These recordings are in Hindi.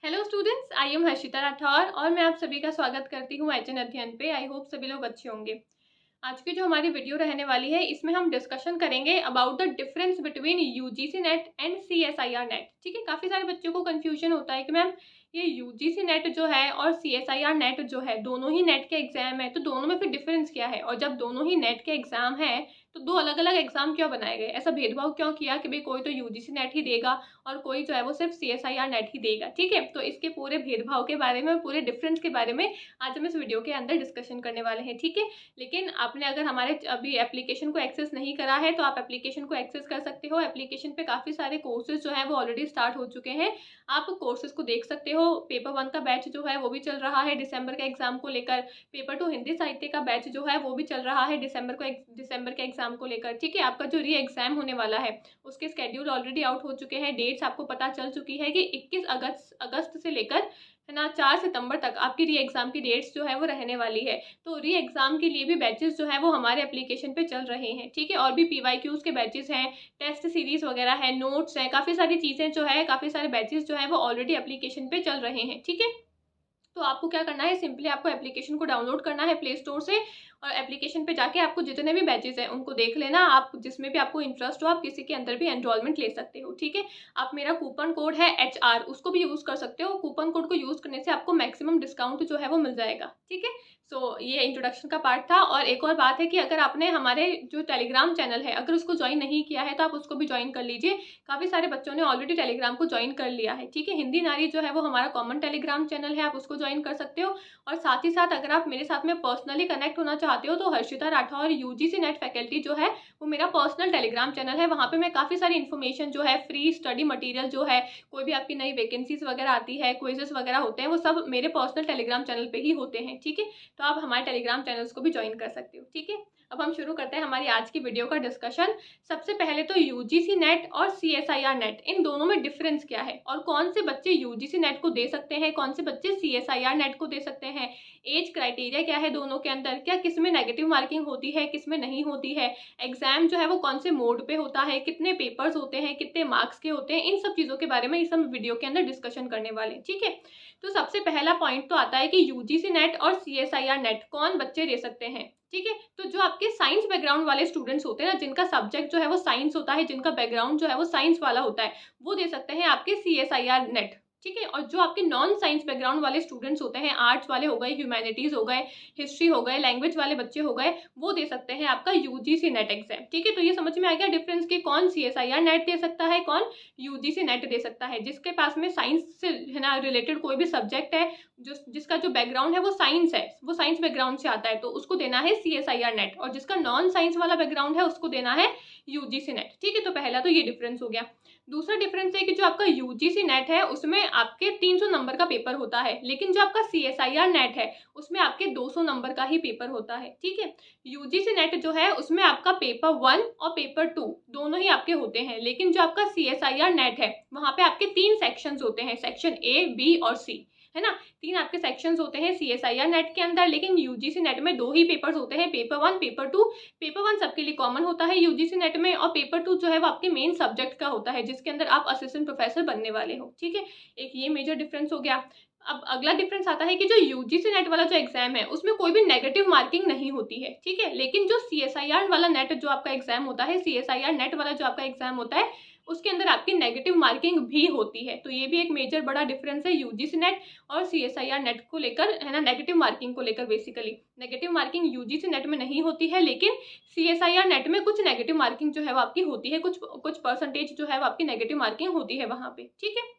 Hello students, I am Harshita Rathore और मैं आप सभी का स्वागत करती हूँ एचएन अध्ययन पे। आई होप सभी लोग अच्छे होंगे। आज की जो हमारी वीडियो रहने वाली है इसमें हम डिस्कशन करेंगे about the difference between UGC net and CSIR net. ठीक है, काफ़ी सारे बच्चों को कंफ्यूजन होता है कि मैम ये यूजीसी नेट जो है और सीएसआईआर नेट जो है दोनों ही नेट के एग्जाम है, तो दोनों में फिर डिफरेंस क्या है, और जब दोनों ही नेट के एग्जाम है तो दो अलग अलग एग्जाम क्यों बनाए गए, ऐसा भेदभाव क्यों किया कि भाई कोई तो यूजीसी नेट ही देगा और कोई जो है वो सिर्फ सीएसआईआर नेट ही देगा। ठीक है, तो इसके पूरे भेदभाव के बारे में, पूरे डिफरेंस के बारे में आज हम इस वीडियो के अंदर डिस्कशन करने वाले हैं। ठीक है, लेकिन आपने अगर हमारे अभी एप्लीकेशन को एक्सेस नहीं करा है तो आप एप्लीकेशन को एक्सेस कर सकते हो। एप्लीकेशन पे काफ़ी सारे कोर्सेज जो है वो ऑलरेडी स्टार्ट हो चुके हैं, आप कोर्सेज को देख सकते हो। पेपर 1 का बैच जो है वो भी चल रहा है दिसंबर के एग्जाम को लेकर। पेपर 2 हिंदी साहित्य का बैच जो है वो भी चल रहा है दिसंबर के एग्जाम को लेकर। ठीक है, आपका जो री एग्जाम होने वाला है उसके स्केड्यूल ऑलरेडी आउट हो चुके हैं। डेट्स आपको पता चल चुकी है कि 21 अगस्त से लेकर है ना 4 सितंबर तक आपकी री एग्जाम की डेट्स जो है वो रहने वाली है। तो री एग्जाम के लिए भी बैचेस जो है वो हमारे एप्लीकेशन पे चल रहे हैं। ठीक है, और भी पीवाईक्यूज के बैचेस हैं, टेस्ट सीरीज वगैरह है, नोट्स हैं, काफ़ी सारी चीज़ें जो है, काफ़ी सारे बैचेस जो है वो ऑलरेडी एप्लीकेशन पे चल रहे हैं। ठीक है, तो आपको क्या करना है, सिंपली आपको एप्लीकेशन को डाउनलोड करना है प्ले स्टोर से, और एप्लीकेशन पे जाके आपको जितने भी बैचेस हैं उनको देख लेना। आप जिसमें भी आपको इंटरेस्ट हो आप किसी के अंदर भी एनरोलमेंट ले सकते हो। ठीक है, आप मेरा कूपन कोड है HR, उसको भी यूज़ कर सकते हो। कूपन कोड को यूज़ करने से आपको मैक्सिमम डिस्काउंट जो है वो मिल जाएगा। ठीक है, सो ये इंट्रोडक्शन का पार्ट था। और एक और बात है कि अगर आपने हमारे जो टेलीग्राम चैनल है अगर उसको ज्वाइन नहीं किया है तो आप उसको भी ज्वाइन कर लीजिए। काफ़ी सारे बच्चों ने ऑलरेडी टेलीग्राम को ज्वाइन कर लिया है। ठीक है, हिंदी नारी जो है वो हमारा कॉमन टेलीग्राम चैनल है, आप उसको ज्वाइन कर सकते हो। और साथ ही साथ अगर आप मेरे साथ में पर्सनली कनेक्ट होना चाहते हो तो Harshita Rathore UGC net faculty जो है वो मेरा पर्सनल टेलीग्राम चैनल है। वहाँ पे मैं काफ़ी सारी इन्फॉर्मेशन जो है, फ्री स्टडी मटेरियल जो है, कोई भी आपकी नई वैकेंसीज वगैरह आती है, क्विजेस वगैरह होते हैं, वो सब मेरे पर्सनल टेलीग्राम चैनल पे ही होते हैं। ठीक है, तो आप हमारे टेलीग्राम चैनल्स को भी ज्वाइन कर सकते हो। ठीक है, अब हम शुरू करते हैं हमारी आज की वीडियो का डिस्कशन। सबसे पहले तो यूजीसी नेट और सीएसआईआर नेट, इन दोनों में डिफरेंस क्या है और कौन से बच्चे यूजीसी नेट को दे सकते हैं, कौन से बच्चे सीएसआईआर नेट को दे सकते हैं, एज क्राइटेरिया क्या है दोनों के अंदर, क्या किस में नेगेटिव मार्किंग होती है, किस में नहीं होती है, एग्जाम जो है वो कौन से मोड पे होता है, कितने पेपर्स होते हैं, कितने मार्क्स के होते हैं, इन सब चीज़ों के बारे में इस हम वीडियो के अंदर डिस्कशन करने वाले हैं। ठीक है, तो सबसे पहला पॉइंट तो आता है कि यूजीसी नेट और सीएसआईआर नेट कौन बच्चे दे सकते हैं। ठीक है, तो जो आपके साइंस बैकग्राउंड वाले स्टूडेंट्स होते हैं ना, जिनका सब्जेक्ट जो है वो साइंस होता है, जिनका बैकग्राउंड जो है वो साइंस वाला होता है, वो दे सकते हैं आपके सीएसआईआर नेट। ठीक है, और जो आपके नॉन साइंस बैकग्राउंड वाले स्टूडेंट्स होते हैं, आर्ट्स वाले हो गए, ह्यूमैनिटीज हो गए, हिस्ट्री हो गए, लैंग्वेज वाले बच्चे हो गए, वो दे सकते हैं आपका यूजीसी नेट एग्जाम। ठीक है, तो ये समझ में आ गया डिफरेंस कि कौन सीएसआईआर नेट दे सकता है, कौन यूजीसी नेट दे सकता है। जिसके पास में साइंस से है ना रिलेटेड कोई भी सब्जेक्ट है, जिसका जो बैकग्राउंड है वो साइंस है, वो साइंस बैकग्राउंड से आता है, तो उसको देना है सीएसआईआर नेट, और जिसका नॉन साइंस वाला बैकग्राउंड है उसको देना है यूजीसी नेट। ठीक है, तो पहला तो ये डिफरेंस हो गया। दूसरा डिफरेंस है कि जो आपका यूजीसी नेट है उसमें आपके 300 नंबर का पेपर होता है, लेकिन जो आपका सीएसआईआर नेट है उसमें आपके 200 नंबर का ही पेपर होता है। ठीक है, यूजीसी नेट जो है उसमें आपका पेपर 1 और पेपर 2 दोनों ही आपके होते हैं, लेकिन जो आपका सीएसआईआर नेट है वहाँ पे आपके 3 सेक्शंस होते हैं, सेक्शन A, B और C, है ना। 3 आपके सेक्शंस होते हैं सीएसआईआर नेट के अंदर, लेकिन यूजीसी नेट में 2 ही पेपर्स होते हैं, पेपर 1, पेपर 2। पेपर 1 सबके लिए कॉमन होता है यूजीसी नेट में, और पेपर 2 जो है वो आपके मेन सब्जेक्ट का होता है, जिसके अंदर आप असिस्टेंट प्रोफेसर बनने वाले हो। ठीक है, एक ये मेजर डिफरेंस हो गया। अब अगला डिफरेंस आता है कि जो यूजीसी नेट वाला जो एग्जाम है उसमें कोई भी नेगेटिव मार्किंग नहीं होती है। ठीक है, लेकिन जो सीएसआईआर वाला नेट जो आपका एग्जाम होता है, सीएसआईआर नेट वाला जो आपका एग्जाम होता है उसके अंदर आपकी नेगेटिव मार्किंग भी होती है। तो ये भी एक मेजर बड़ा डिफरेंस है यूजीसी नेट और सीएसआईआर नेट को लेकर, है ना, नेगेटिव मार्किंग को लेकर। Basically negative marking UGC net में नहीं होती है, लेकिन सीएसआईआर नेट में कुछ नेगेटिव मार्किंग जो है वो आपकी होती है, कुछ परसेंटेज जो है वो आपकी नेगेटिव मार्किंग होती है वहाँ पे। ठीक है,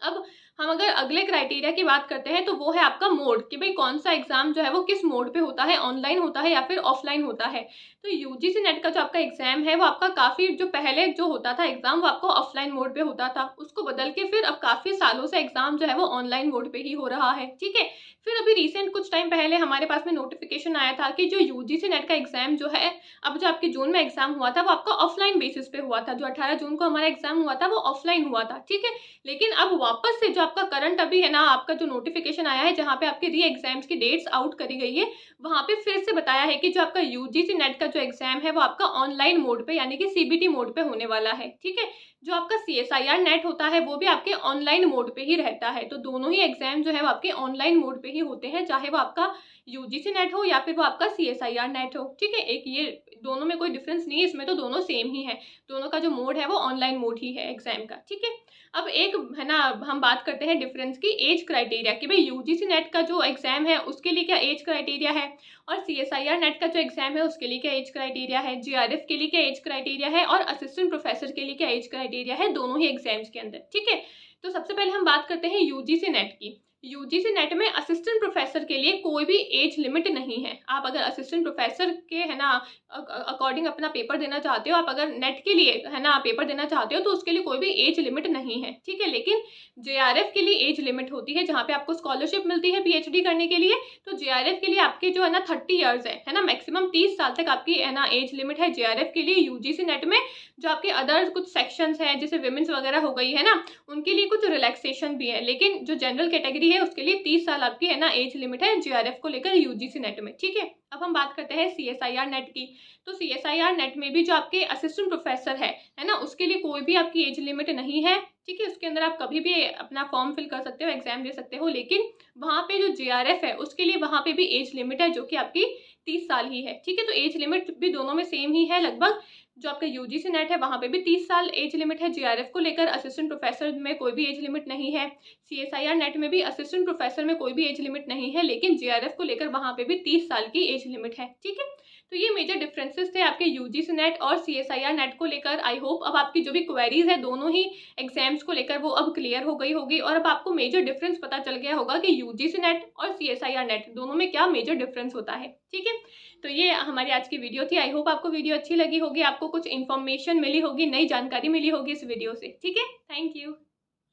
अब हम अगर अगले क्राइटेरिया की बात करते हैं तो वो है आपका मोड, कि भाई कौन सा एग्जाम जो है वो किस मोड पे होता है, ऑनलाइन होता है या फिर ऑफलाइन होता है। तो यूजीसी नेट का जो आपका एग्जाम है वो आपका काफ़ी, जो पहले जो होता था एग्जाम वो आपको ऑफलाइन मोड पे होता था, उसको बदल के फिर अब काफ़ी सालों से एग्जाम जो है वो ऑनलाइन मोड पे ही हो रहा है। ठीक है, फिर अभी रिसेंट कुछ टाइम पहले हमारे पास में नोटिफिकेशन आया था कि जो यूजीसी नेट का एग्जाम जो है, अब जो आपके जून में एग्जाम हुआ था वो आपका ऑफलाइन बेसिस पे हुआ था, जो 18 जून को हमारा एग्जाम हुआ था वो ऑफलाइन हुआ था। ठीक है, लेकिन अब वापस से जो आपका करंट अभी है ना, आपका जो नोटिफिकेशन आया है जहाँ पे आपके री एग्जाम्स की डेट्स आउट करी गई है, वहाँ पे फिर से बताया है कि जो आपका यूजीसी नेट का जो एग्जाम है वो आपका ऑनलाइन मोड पे यानी कि सीबीटी मोड पे होने वाला है। ठीक है, जो आपका CSIR नेट होता है वो भी आपके ऑनलाइन मोड पे ही रहता है। तो दोनों ही एग्जाम जो है वो आपके ऑनलाइन मोड पे ही होते हैं, चाहे वो आपका UGC नेट हो या फिर वो आपका CSIR नेट हो। ठीक है, एक ये दोनों में कोई डिफरेंस नहीं है, इसमें तो दोनों सेम ही है। दोनों का जो मोड है वो ऑनलाइन मोड ही है एग्जाम का। ठीक है, अब एक है ना, हम बात करते हैं डिफरेंस की एज क्राइटेरिया कि भाई UGC नेट का जो एग्जाम है उसके लिए क्या एज क्राइटेरिया है और CSIR नेट का जो एग्जाम है उसके लिए क्या एज क्राइटेरिया है, GRF के लिए क्या एज क्राइटेरिया है और असिस्टेंट प्रोफेसर के लिए क्या एज क्राइटेरिया है दोनों ही एग्जाम्स के अंदर। ठीक है, तो सबसे पहले हम बात करते हैं UGC नेट की। UGC नेट में असिस्टेंट प्रोफेसर के लिए कोई भी एज लिमिट नहीं है। आप अगर असिस्टेंट प्रोफेसर के है ना अकॉर्डिंग अपना पेपर देना चाहते हो, आप अगर नेट के लिए है ना पेपर देना चाहते हो तो उसके लिए कोई भी एज लिमिट नहीं है। ठीक है, लेकिन JRF के लिए एज लिमिट होती है, जहाँ पे आपको स्कॉलरशिप मिलती है PhD करने के लिए। तो JRF के लिए आपके जो है ना 30 ईयर्स है ना, मैक्सिमम 30 साल तक आपकी है ना एज लिमिट है JRF के लिए UGC नेट में। जो आपके अदर कुछ सेक्शंस हैं जैसे विमेंस वगैरह हो गई है ना, उनके लिए कुछ रिलैक्सेशन भी है, लेकिन जो जनरल कैटेगरी है उसके लिए 30 साल आपकी है ना एज लिमिट है JRF को लेकर UGC नेट में। ठीक है, अब हम बात करते हैं CSIR नेट की। तो CSIR नेट में भी जो आपके असिस्टेंट प्रोफेसर है ना, उसके लिए कोई भी आपकी एज लिमिट नहीं है। ठीक है, उसके अंदर आप कभी भी अपना फॉर्म फिल कर सकते हो, एग्जाम दे सकते हो, लेकिन वहाँ पे जो JRF है उसके लिए वहाँ पे भी एज लिमिट है जो कि आपकी 30 साल ही है। ठीक है, तो एज लिमिट भी दोनों में सेम ही है लगभग। जो आपका UGC नेट है वहाँ पे भी 30 साल एज लिमिट है JRF को लेकर, असिस्टेंट प्रोफेसर में कोई भी एज लिमिट नहीं है। CSIR नेट में भी असिस्टेंट प्रोफेसर में कोई भी एज लिमिट नहीं है, लेकिन JRF को लेकर वहाँ पे भी 30 साल की एज लिमिट है। ठीक है, तो ये मेजर डिफरेंसेस थे आपके UGC नेट और CSIR नेट को लेकर। आई होप अब आपकी जो भी क्वेरीज है दोनों ही एग्जाम्स को लेकर वो अब क्लियर हो गई होगी और अब आपको मेजर डिफरेंस पता चल गया होगा कि UGC नेट और CSIR नेट दोनों में क्या मेजर डिफरेंस होता है। ठीक है, तो ये हमारी आज की वीडियो थी। आई होप आपको वीडियो अच्छी लगी होगी, आपको कुछ इन्फॉर्मेशन मिली होगी, नई जानकारी मिली होगी इस वीडियो से। ठीक है, थैंक यू।